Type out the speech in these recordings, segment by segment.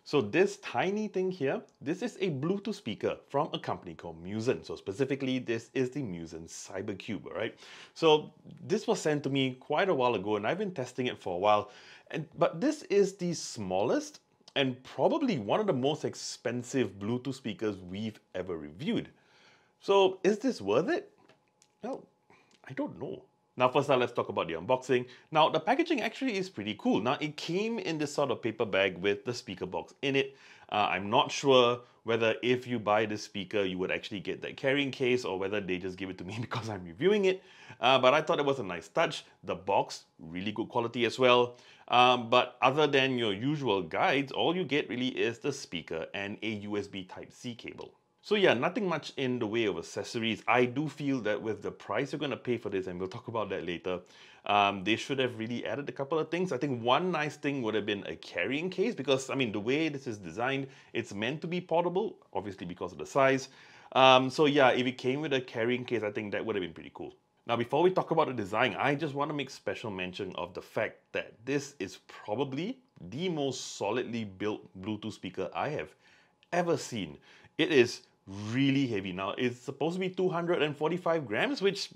So this tiny thing here, this is a Bluetooth speaker from a company called Muzen. So specifically, this is the Muzen CyberCube, right? So this was sent to me quite a while ago and I've been testing it for a while. But this is the smallest and probably one of the most expensive Bluetooth speakers we've ever reviewed. So is this worth it? Well, I don't know. Now first let's talk about the unboxing. Now the packaging actually is pretty cool. Now it came in this sort of paper bag with the speaker box in it. I'm not sure whether if you buy this speaker you would actually get that carrying case or whether they just give it to me because I'm reviewing it. But I thought it was a nice touch. The box, really good quality as well. But other than your usual guides, all you get really is the speaker and a USB Type-C cable. So yeah, nothing much in the way of accessories. I do feel that with the price you're going to pay for this, and we'll talk about that later, they should have really added a couple of things. I think one nice thing would have been a carrying case because, I mean, the way this is designed, it's meant to be portable, obviously because of the size. So yeah, if it came with a carrying case, I think that would have been pretty cool. Now, before we talk about the design, I just want to make special mention of the fact that this is probably the most solidly built Bluetooth speaker I have ever seen. It is really heavy. Now, it's supposed to be 245 grams, which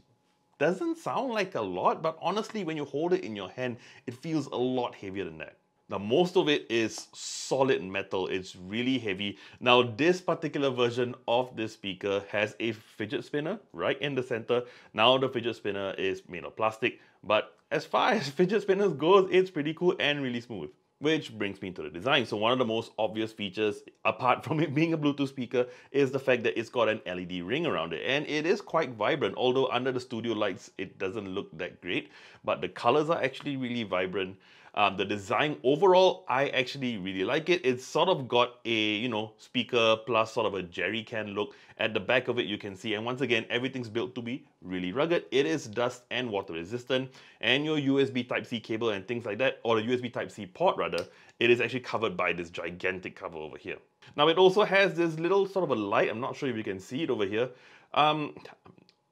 doesn't sound like a lot, but honestly, when you hold it in your hand, it feels a lot heavier than that. Now, most of it is solid metal. It's really heavy. Now, this particular version of this speaker has a fidget spinner right in the center. Now, the fidget spinner is made of plastic, but as far as fidget spinners goes, it's pretty cool and really smooth. Which brings me to the design. So one of the most obvious features, apart from it being a Bluetooth speaker, is the fact that it's got an LED ring around it. And it is quite vibrant, although under the studio lights, it doesn't look that great. But the colors are actually really vibrant. The design overall, I actually really like it. It's sort of got a, speaker plus sort of a jerry can look. At the back of it, you can see, and once again, everything's built to be really rugged. It is dust and water resistant, and your USB Type-C cable and things like that, or the USB Type-C port rather, it is actually covered by this gigantic cover over here. Now, it also has this little sort of a light. I'm not sure if you can see it over here.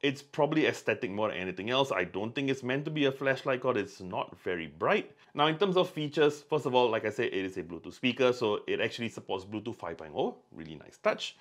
It's probably aesthetic more than anything else. I don't think it's meant to be a flashlight because it's not very bright. Now, in terms of features, first of all, like I said, it is a Bluetooth speaker, so it actually supports Bluetooth 5.0, really nice touch.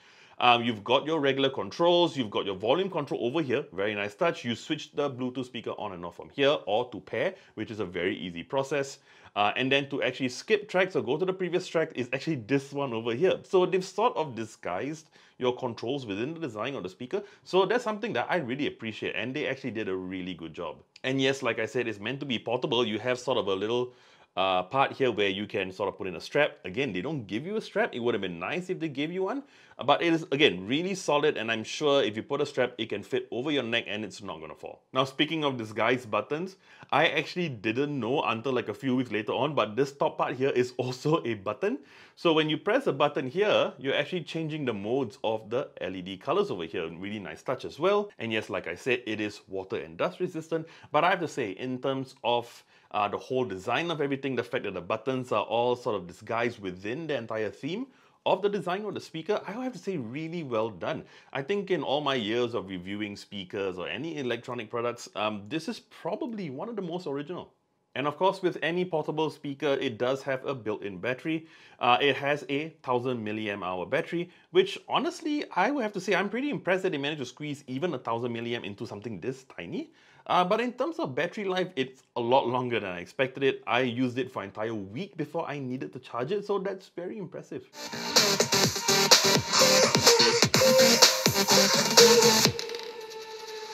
You've got your regular controls, you've got your volume control over here, very nice touch. You switch the Bluetooth speaker on and off from here, or to pair, which is a very easy process. And then to actually skip tracks or go to the previous track is actually this one over here. So they've sort of disguised your controls within the design of the speaker. So that's something that I really appreciate, and they actually did a really good job. And yes, like I said, it's meant to be portable. You have sort of a little part here where you can sort of put in a strap. Again, they don't give you a strap. It would have been nice if they gave you one. But it is, again, really solid, and I'm sure if you put a strap, it can fit over your neck and it's not going to fall. Now, speaking of disguised buttons, I actually didn't know until like a few weeks later on, but this top part here is also a button. So when you press a button here, you're actually changing the modes of the LED colors over here. Really nice touch as well. And yes, like I said, it is water and dust resistant. But I have to say, in terms of the whole design of everything, the fact that the buttons are all sort of disguised within the entire theme of the design of the speaker, I have to say really well done. I think in all my years of reviewing speakers or any electronic products, this is probably one of the most original. And of course, with any portable speaker, it does have a built-in battery. It has a 1000 milliamp hour battery, which honestly, I would have to say I'm pretty impressed that they managed to squeeze even 1000 milliamp into something this tiny. But in terms of battery life, it's a lot longer than I expected it. I used it for an entire week before I needed to charge it, so that's very impressive.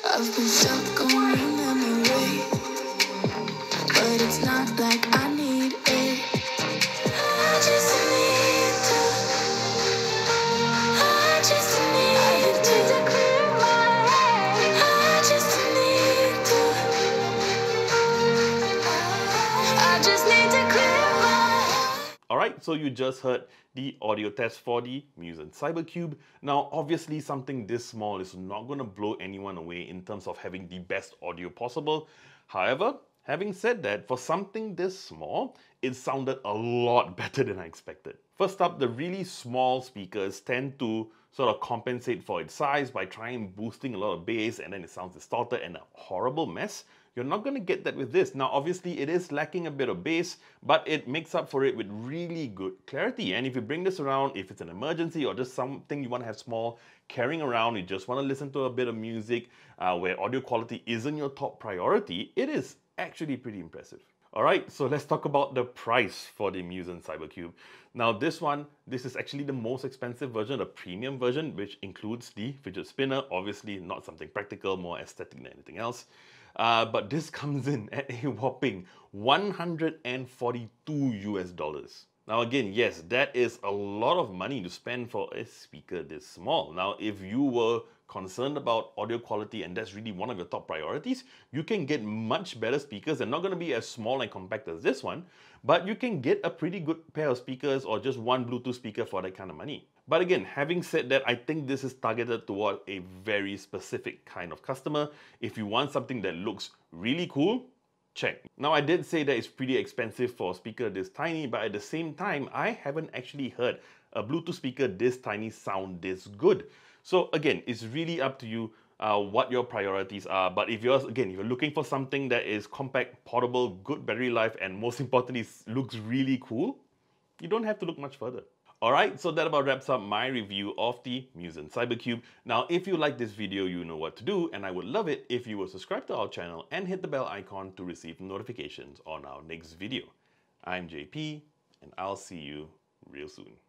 I've been stuck on your memory, but it's not like I need it. I just need to clear my head. I just need to clear my head. Alright, so you just heard the audio test for the Muzen CyberCube. Now, obviously, something this small is not going to blow anyone away in terms of having the best audio possible. However, having said that, for something this small, it sounded a lot better than I expected. First up, the really small speakers tend to sort of compensate for its size by trying boosting a lot of bass and then it sounds distorted and a horrible mess. You're not going to get that with this. Now, obviously, it is lacking a bit of bass, but it makes up for it with really good clarity. And if you bring this around, if it's an emergency or just something you want to have small, carrying around, you just want to listen to a bit of music where audio quality isn't your top priority, it is actually pretty impressive. Alright, so let's talk about the price for the Muzen CyberCube. Now this is actually the most expensive version, the premium version, which includes the Fidget Spinner. Obviously not something practical, more aesthetic than anything else. But this comes in at a whopping $142 US. Now again, yes, that is a lot of money to spend for a speaker this small. Now if you were concerned about audio quality and that's really one of your top priorities, you can get much better speakers. They're not going to be as small and compact as this one, but you can get a pretty good pair of speakers or just one Bluetooth speaker for that kind of money. But again, having said that, I think this is targeted toward a very specific kind of customer. If you want something that looks really cool, check. Now I did say that it's pretty expensive for a speaker this tiny, but at the same time, I haven't actually heard a Bluetooth speaker this tiny sound this good. So again, it's really up to you what your priorities are. But if you're looking for something that is compact, portable, good battery life, and most importantly, looks really cool, you don't have to look much further. Alright, so that about wraps up my review of the Muzen CyberCube. Now, if you like this video, you know what to do, and I would love it if you would subscribe to our channel and hit the bell icon to receive notifications on our next video. I'm JP, and I'll see you real soon.